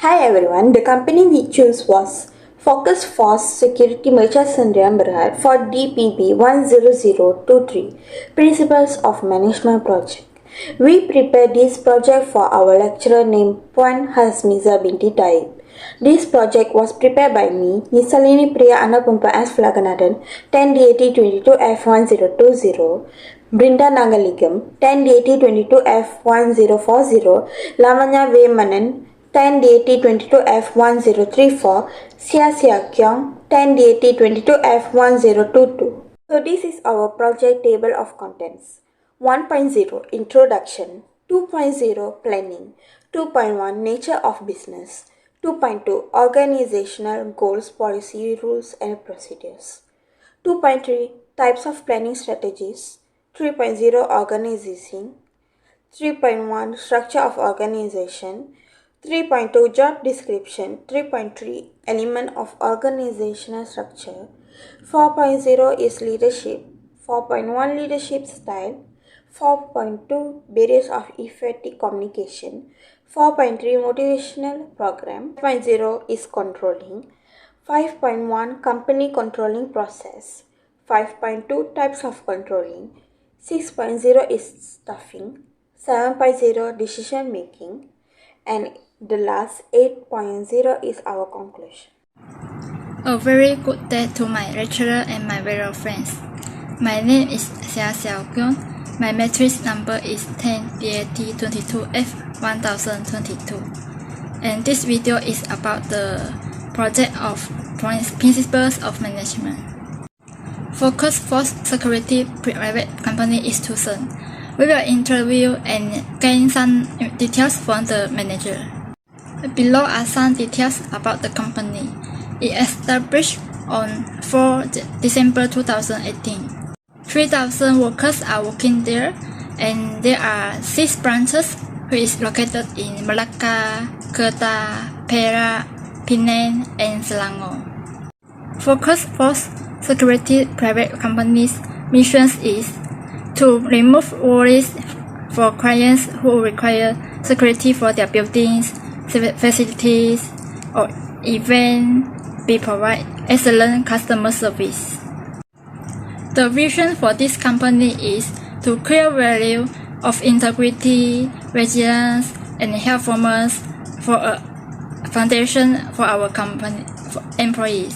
Hi everyone, the company we chose was Focus Force Security Merchant Sdn Bhd for DPB 10023 Principles of Management Project. We prepared this project for our lecturer named Puan Hasmiza binti Taib. This project was prepared by me, Nisalini Priya Anapumpa S. Flaganadan, 10DAT22F1020, Brinda Nangaligam, 10DAT22F1040, Lavanya V. Manan, 10DAT22F1034, Sia Kyong, 10DAT22F1022. So this is our project table of contents. 1.0 Introduction, 2.0 Planning, 2.1 Nature of Business, 2.2 Organizational Goals, Policy, Rules and Procedures, 2.3 Types of Planning Strategies, 3.0 Organizing, 3.1 Structure of Organization, 3.2 Job Description, 3.3 Element of Organizational Structure, 4.0 is Leadership, 4.1 Leadership Style, 4.2 Barriers of Effective Communication, 4.3 Motivational Program, 5.0 is Controlling, 5.1 Company Controlling Process, 5.2 Types of Controlling, 6.0 is Staffing, 7.0 Decision Making, and the last 8.0 is our conclusion. A very good day to my lecturer and my fellow friends. My name is Sia Kyong. My matrix number is 10DAT22F1022. And this video is about the project of Principles of Management. Focus Force Security Private Company is chosen. We will interview and gain some details from the manager. Below are some details about the company. It established on 4 December 2018. 3,000 workers are working there, and there are 6 branches which is located in Malacca, Kedah, Perak, Penang, and Selangor. Focus Force Security Private Company's mission is to remove worries for clients who require security for their buildings, facilities, or even we provide excellent customer service. The vision for this company is to create value of integrity, resilience, and helpfulness for a foundation for our company employees.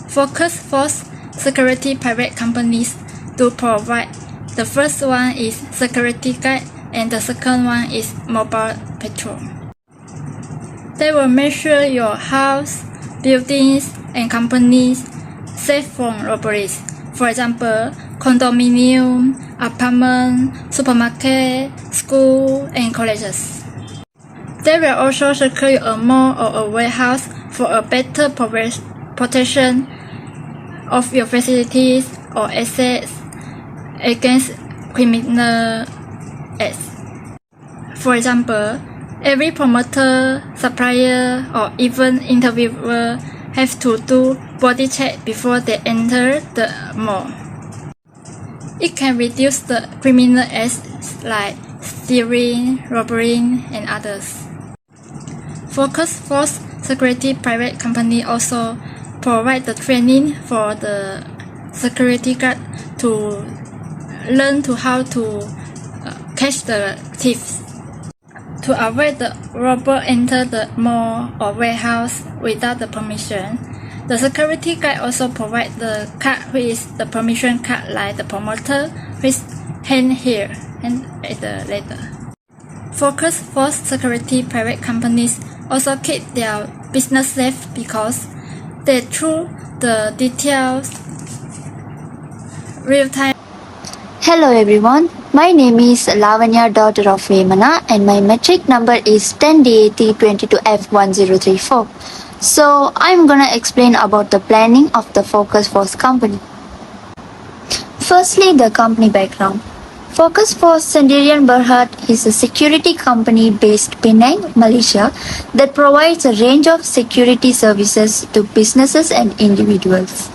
Focus Force Security Private Companies to provide. The first one is security guard and the second one is mobile patrol. They will make sure your house, buildings, and companies safe from robberies. For example, condominium, apartment, supermarket, school, and colleges. They will also secure a mall or a warehouse for a better protection of your facilities or assets against criminal acts. For example, every promoter, supplier, or even interviewer have to do body check before they enter the mall. It can reduce the criminal acts like stealing, robbery, and others. Focus Force Security Private Company also provide the training for the security guard to learn how to catch the thieves. To avoid the robber enter the mall or warehouse without the permission, the security guard also provide the card which is the permission card like the promoter which hand here and later. Focus Force Security Private Companies also keep their business safe because they through the details real time. Hello everyone, my name is Lavanya, daughter of Vemana, and my metric number is 10DAT22F1034. So I'm gonna explain about the planning of the Focus Force company. Firstly, the company background. Focus Force Sdn Bhd is a security company based Penang, Malaysia that provides a range of security services to businesses and individuals.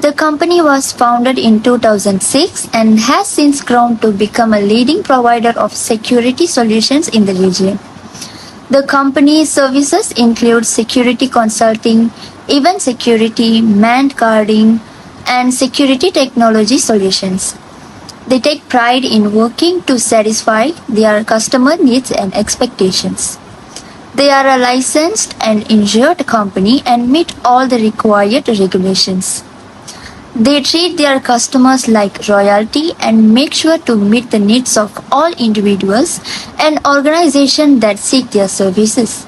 The company was founded in 2006 and has since grown to become a leading provider of security solutions in the region. The company's services include security consulting, event security, manned guarding, and security technology solutions. They take pride in working to satisfy their customer needs and expectations. They are a licensed and insured company and meet all the required regulations. They treat their customers like royalty and make sure to meet the needs of all individuals and organizations that seek their services,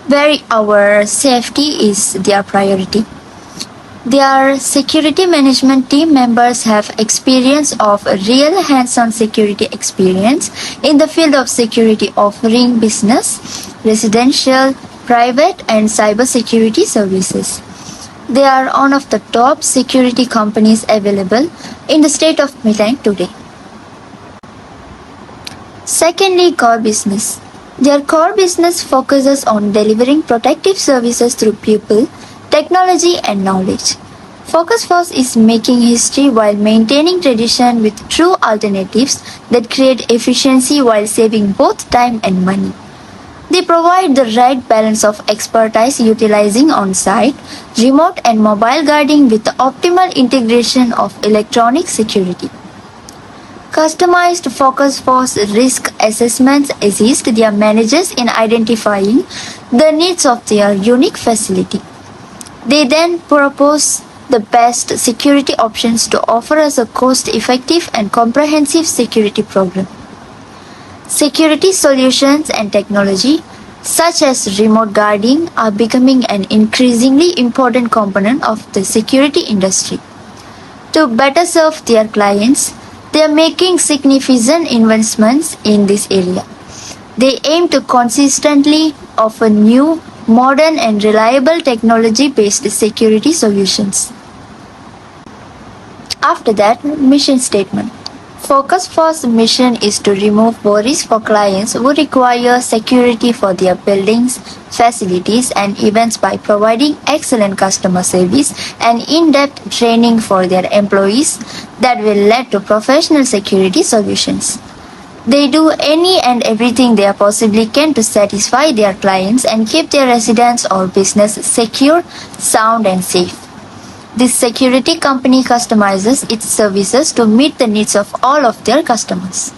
where our safety is their priority. Their security management team members have experience of real hands-on security experience in the field of security offering business, residential, private and cyber security services. They are one of the top security companies available in the state of Penang today. Secondly, core business. Their core business focuses on delivering protective services through people, technology and knowledge. Focus Force is making history while maintaining tradition with true alternatives that create efficiency while saving both time and money. They provide the right balance of expertise utilizing on-site, remote and mobile guarding with the optimal integration of electronic security. Customized Focus Force risk assessments assist their managers in identifying the needs of their unique facility. They then propose the best security options to offer us a cost-effective and comprehensive security program. Security solutions and technology, such as remote guarding, are becoming an increasingly important component of the security industry. To better serve their clients, they are making significant investments in this area. They aim to consistently offer new, modern and reliable technology-based security solutions. After that, mission statement. Focus Force mission is to remove worries for clients who require security for their buildings, facilities and events by providing excellent customer service and in-depth training for their employees that will lead to professional security solutions. They do any and everything they possibly can to satisfy their clients and keep their residents or business secure, sound and safe. This security company customizes its services to meet the needs of all of their customers.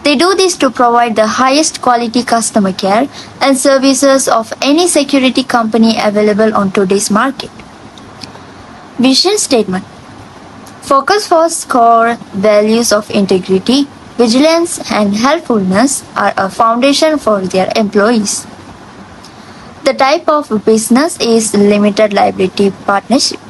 They do this to provide the highest quality customer care and services of any security company available on today's market. Vision statement. Focus Force core values of integrity, vigilance and helpfulness are a foundation for their employees. The type of business is limited liability partnership.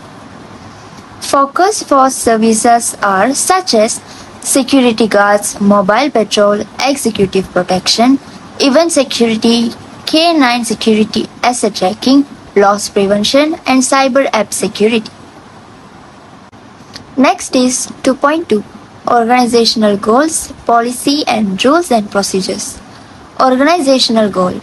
Focus Force services are such as security guards, mobile patrol, executive protection, event security, K9 security, asset tracking, loss prevention, and cyber app security. Next is 2.2 Organizational Goals, Policy and Rules and Procedures. Organizational Goal.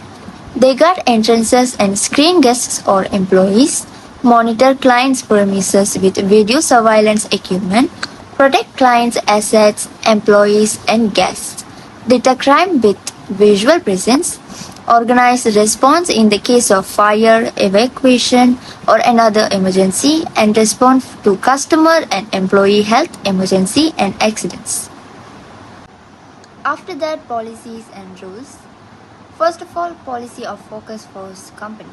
They guard entrances and screen guests or employees, monitor clients' premises with video surveillance equipment, protect clients' assets, employees, and guests, deter crime with visual presence, organize response in the case of fire, evacuation, or another emergency, and respond to customer and employee health emergency and accidents. After that, policies and rules. First of all, policy of Focus Force company.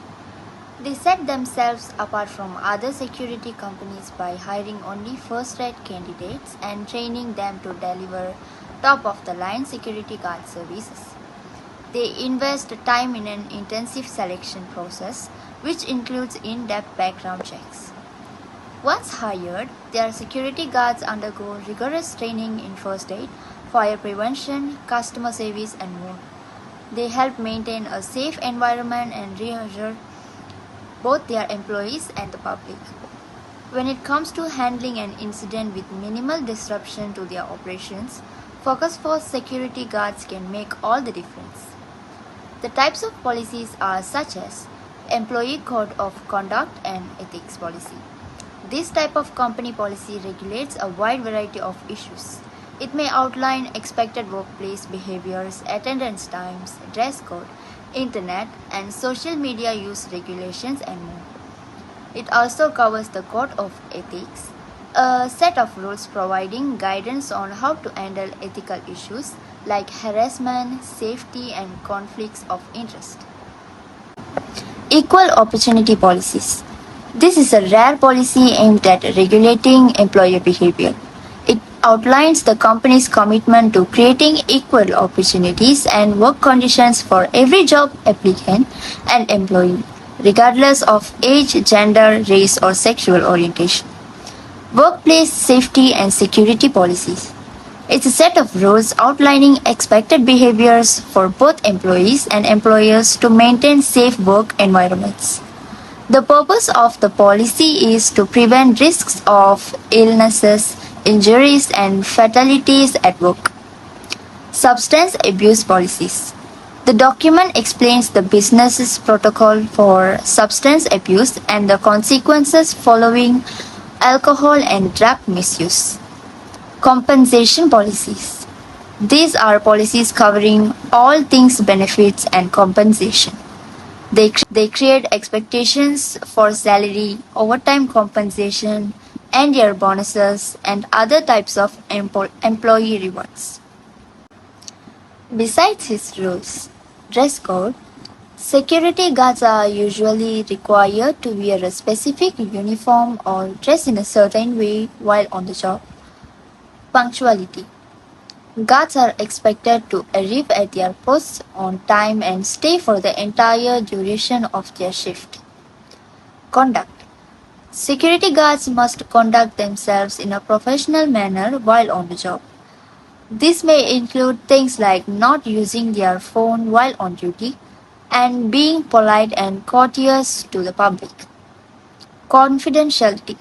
They set themselves apart from other security companies by hiring only first-rate candidates and training them to deliver top-of-the-line security guard services. They invest time in an intensive selection process, which includes in-depth background checks. Once hired, their security guards undergo rigorous training in first aid, fire prevention, customer service, and more. They help maintain a safe environment and reassure both their employees and the public. When it comes to handling an incident with minimal disruption to their operations, Focus Force security guards can make all the difference. The types of policies are such as Employee Code of Conduct and Ethics Policy. This type of company policy regulates a wide variety of issues. It may outline expected workplace behaviors, attendance times, dress code, internet and social media use regulations, and more. It also covers the Code of Ethics, a set of rules providing guidance on how to handle ethical issues like harassment, safety, and conflicts of interest. Equal opportunity policies. This is a rare policy aimed at regulating employer behavior. It outlines the company's commitment to creating equal opportunities and work conditions for every job applicant and employee, regardless of age, gender, race, or sexual orientation. Workplace safety and security policies. It's a set of rules outlining expected behaviors for both employees and employers to maintain safe work environments. The purpose of the policy is to prevent risks of illnesses, injuries, and fatalities at work. Substance abuse policies. The document explains the business's protocol for substance abuse and the consequences following alcohol and drug misuse. Compensation policies. These are policies covering all things benefits and compensation. They create expectations for salary, overtime compensation, and year bonuses, and other types of employee rewards. Besides his rules, dress code, security guards are usually required to wear a specific uniform or dress in a certain way while on the job. Punctuality. Guards are expected to arrive at their posts on time and stay for the entire duration of their shift. Conduct. Security guards must conduct themselves in a professional manner while on the job. This may include things like not using their phone while on duty and being polite and courteous to the public. Confidentiality.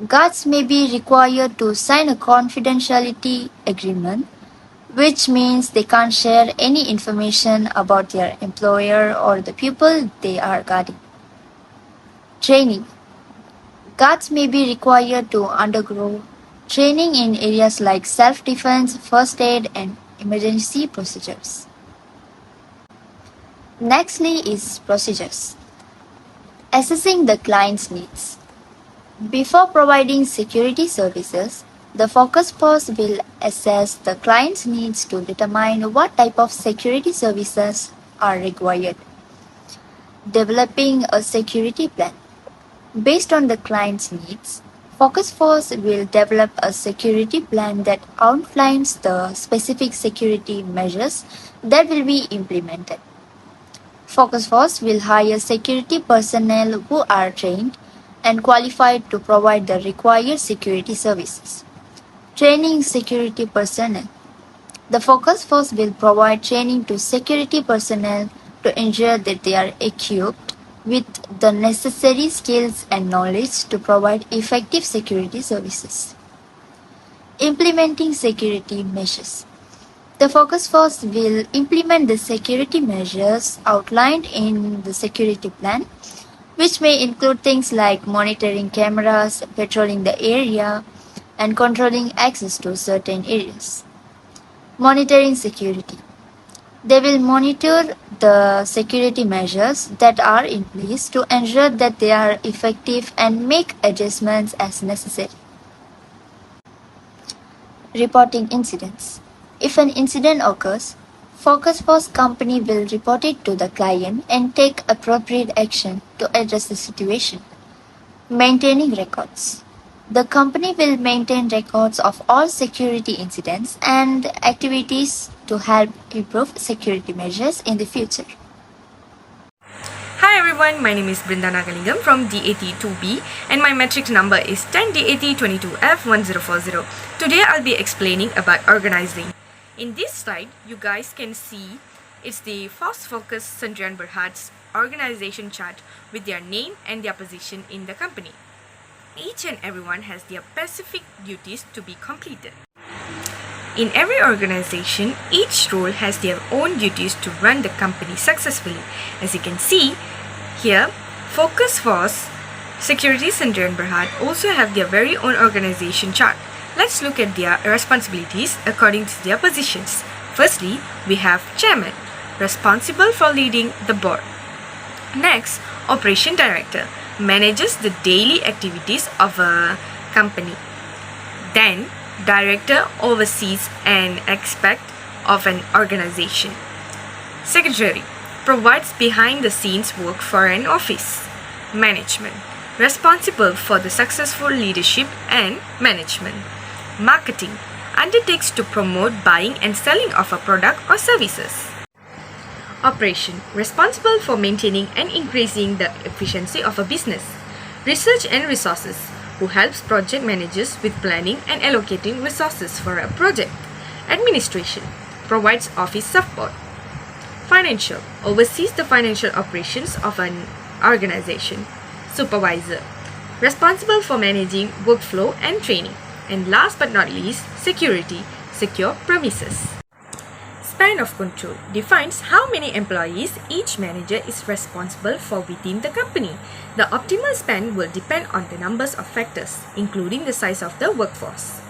Guards may be required to sign a confidentiality agreement, which means they can't share any information about their employer or the people they are guarding. Training. Guards may be required to undergo training in areas like self-defense, first aid, and emergency procedures. Nextly is procedures. Assessing the client's needs. Before providing security services, the focus post will assess the client's needs to determine what type of security services are required. Developing a security plan. Based on the client's needs, Focus Force will develop a security plan that outlines the specific security measures that will be implemented. Focus Force will hire security personnel who are trained and qualified to provide the required security services. Training security personnel. The Focus Force will provide training to security personnel to ensure that they are equipped with the necessary skills and knowledge to provide effective security services. Implementing security measures. The Focus Force will implement the security measures outlined in the security plan, which may include things like monitoring cameras, patrolling the area, and controlling access to certain areas. Monitoring security. They will monitor the security measures that are in place to ensure that they are effective and make adjustments as necessary. Reporting incidents. If an incident occurs, Focus Force company will report it to the client and take appropriate action to address the situation. Maintaining records. The company will maintain records of all security incidents and activities to help improve security measures in the future. Hi everyone, my name is Brinda Nagalingam from DAT2B and my matrix number is 10DAT22F1040. Today I'll be explaining about organizing. In this slide, you guys can see it's the Fast Focus Sandrian Berhad's organization chart with their name and their position in the company. Each and everyone has their specific duties to be completed. In every organization, each role has their own duties to run the company successfully. As you can see here, Focus Force, Security Sandrian Berhad also have their very own organization chart. Let's look at their responsibilities according to their positions. Firstly, we have Chairman. responsible for leading the board. Next, Operation Director manages the daily activities of a company. Then, Director oversees an aspect of an organization. Secretary provides behind-the-scenes work for an office. Management responsible for the successful leadership and management. Marketing undertakes to promote buying and selling of a product or services. Operation responsible for maintaining and increasing the efficiency of a business. Research and resources who helps project managers with planning and allocating resources for a project. Administration provides office support. Financial oversees the financial operations of an organization. Supervisor responsible for managing workflow and training. And last but not least, security, secure premises. Span of control defines how many employees each manager is responsible for within the company. The optimal span will depend on the numbers of factors, including the size of the workforce.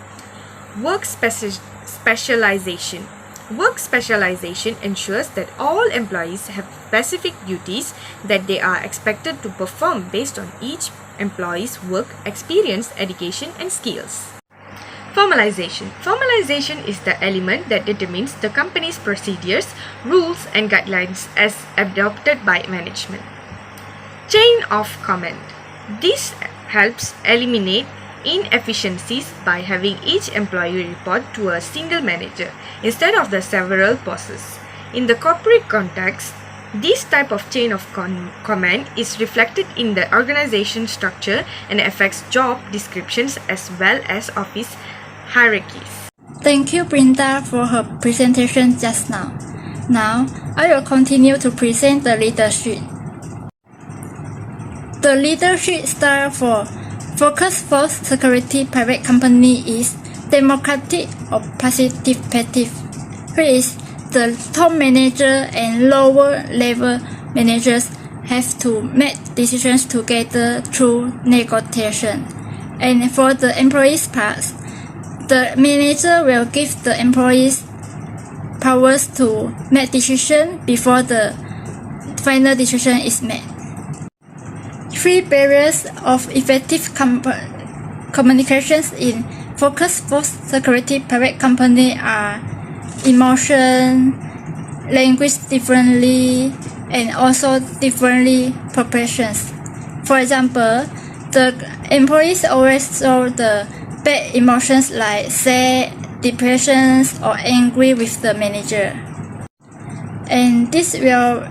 Work specialization. Work specialization ensures that all employees have specific duties that they are expected to perform based on each employee's work experience, education, and skills. Formalization. Formalization is the element that determines the company's procedures, rules, and guidelines as adopted by management. Chain of command. This helps eliminate inefficiencies by having each employee report to a single manager instead of the several bosses. In the corporate context, this type of chain of command is reflected in the organization structure and affects job descriptions as well as office hierarchies. Thank you, Brinda, for her presentation just now. Now, I will continue to present the leadership. The leadership style for Focus Force Security Private Company is democratic or participative, which is the top manager and lower level managers have to make decisions together through negotiation. And for the employees' part, the manager will give the employees powers to make decisions before the final decision is made. Three barriers of effective communications in Focus Force Security Private Company are emotion, language differently, and also differently professions. For example, the employees always show the bad emotions like sad, depression, or angry with the manager. And this will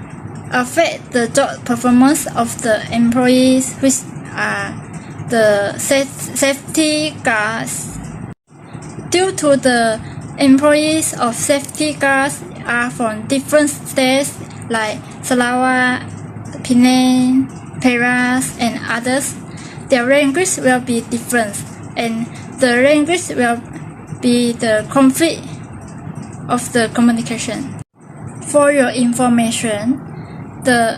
affect the job performance of the employees, which are the safety guards. Due to the employees of safety guards are from different states like Sarawak, Penang, Perak, and others, their language will be different, and the language will be the conflict of the communication. For your information, the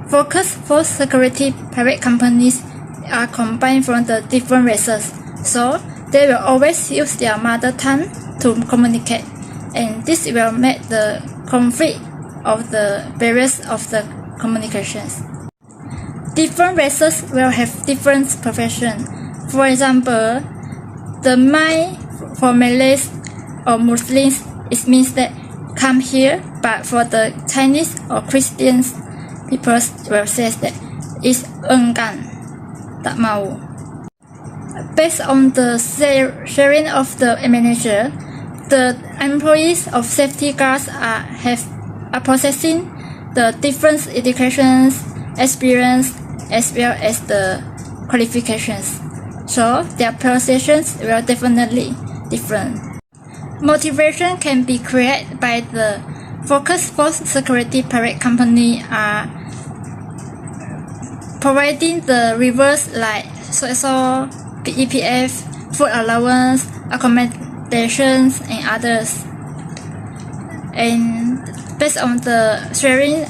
Focus Force Security Private Companies are combined from the different races, so they will always use their mother tongue to communicate, and this will make the conflict of the barriers of the communications. Different races will have different professions. For example, the Mai for Malays or Muslims, it means that come here, but for the Chinese or Christians, people will say that it's enggan, tak mau. Based on the sharing of the manager, the employees of safety guards are possessing the different educations, experience, as well as the qualifications. So their positions will definitely different. Motivation can be created by the Focus Force Security Private Company are providing the rewards like social, EPF, food allowance, accommodations, and others. And based on the sharing.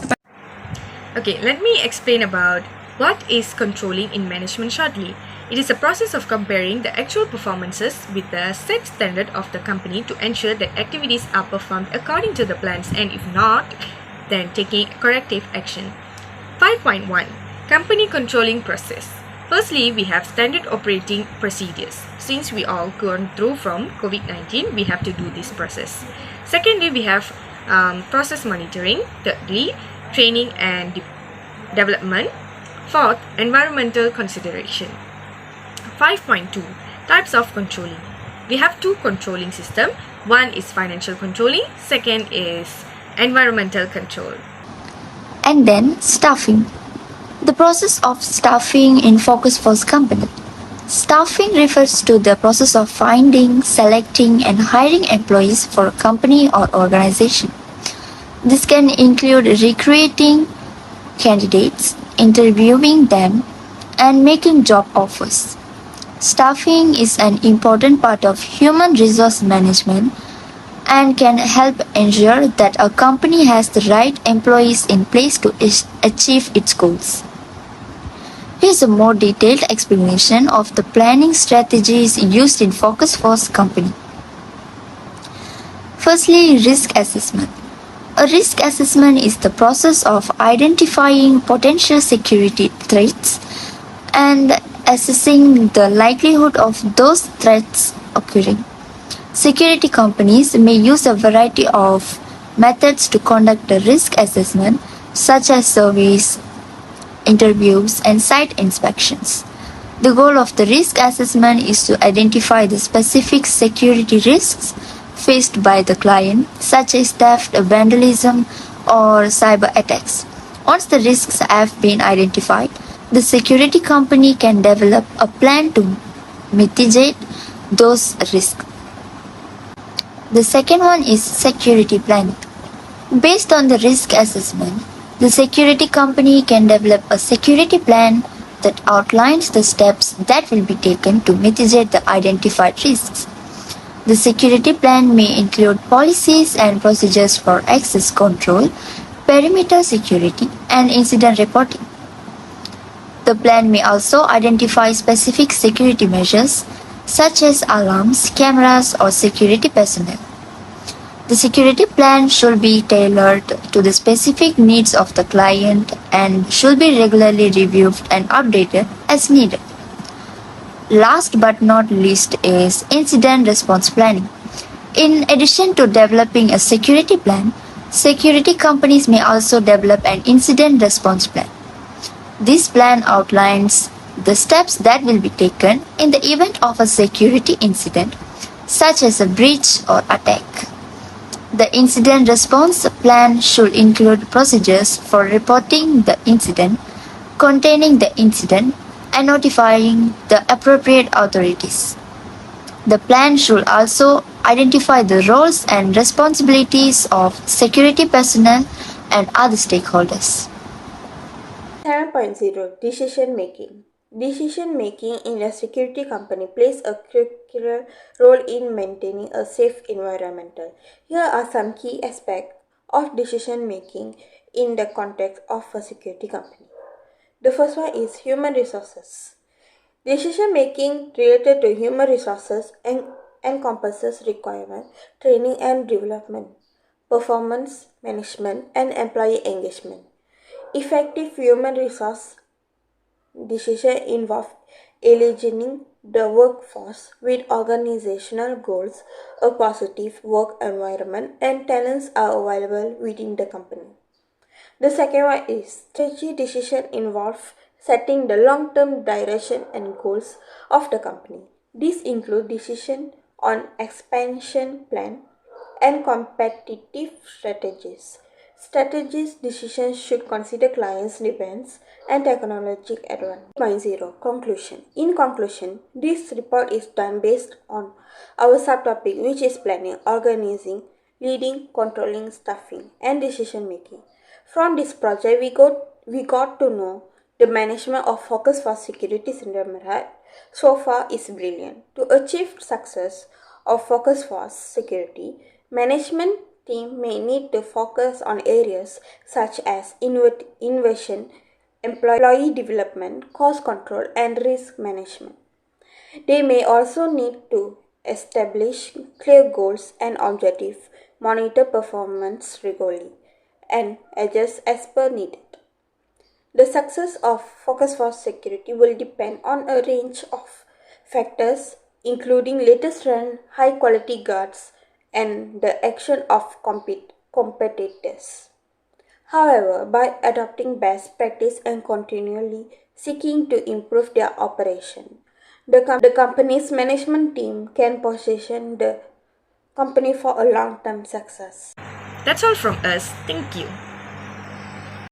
Okay, let me explain about what is controlling in management shortly. It is a process of comparing the actual performances with the set standard of the company to ensure that activities are performed according to the plans, and if not, then taking corrective action. 5.1 Company Controlling Process. Firstly, we have standard operating procedures. Since we all gone through from COVID-19, we have to do this process. Secondly, we have process monitoring. Thirdly, training and development. Fourth, environmental consideration. 5.2 Types of controlling. We have two controlling systems. One is financial controlling, second is environmental control. And then staffing. The process of staffing in Focus Force company. Staffing refers to the process of finding, selecting, and hiring employees for a company or organization. This can include recruiting candidates, interviewing them, and making job offers. Staffing is an important part of human resource management and can help ensure that a company has the right employees in place to achieve its goals. Here's a more detailed explanation of the planning strategies used in Focus Force company. Firstly, risk assessment. A risk assessment is the process of identifying potential security threats and assessing the likelihood of those threats occurring. Security companies may use a variety of methods to conduct a risk assessment, such as surveys, interviews, and site inspections. The goal of the risk assessment is to identify the specific security risks faced by the client, such as theft, vandalism, or cyber attacks. Once the risks have been identified, the security company can develop a plan to mitigate those risks. The second one is security planning. Based on the risk assessment, the security company can develop a security plan that outlines the steps that will be taken to mitigate the identified risks. The security plan may include policies and procedures for access control, perimeter security, and incident reporting. The plan may also identify specific security measures such as alarms, cameras, or security personnel. The security plan should be tailored to the specific needs of the client and should be regularly reviewed and updated as needed. Last but not least is incident response planning. In addition to developing a security plan, security companies may also develop an incident response plan. This plan outlines the steps that will be taken in the event of a security incident, such as a breach or attack. The incident response plan should include procedures for reporting the incident, containing the incident, and notifying the appropriate authorities. The plan should also identify the roles and responsibilities of security personnel and other stakeholders. 7.0 Decision Making. Decision making in a security company plays a critical role in maintaining a safe environment. Here are some key aspects of decision making in the context of a security company. The first one is human resources. Decision making related to human resources encompasses requirement, training and development, performance management, and employee engagement. Effective human resource decision involve aligning the workforce with organizational goals, a positive work environment, and talents are available within the company. The second one is strategy decision involve setting the long-term direction and goals of the company. These include decision on expansion plan and competitive strategies. Strategies decisions should consider clients' demands and technological advantage. 8.0 Conclusion. In conclusion, this report is done based on our subtopic, which is planning, organizing, leading, controlling, staffing, and decision making. From this project, we got to know the management of Focus for Security Syndrome so far is brilliant. To achieve success of Focus for Security, management team may need to focus on areas such as innovation, employee development, cost control, and risk management. They may also need to establish clear goals and objectives, monitor performance regularly, and adjust as per needed. The success of Focus for Security will depend on a range of factors, including latest run, high quality guards, and the action of competitors. However, by adopting best practice and continually seeking to improve their operation, the company's management team can position the company for a long-term success. That's all from us. Thank you.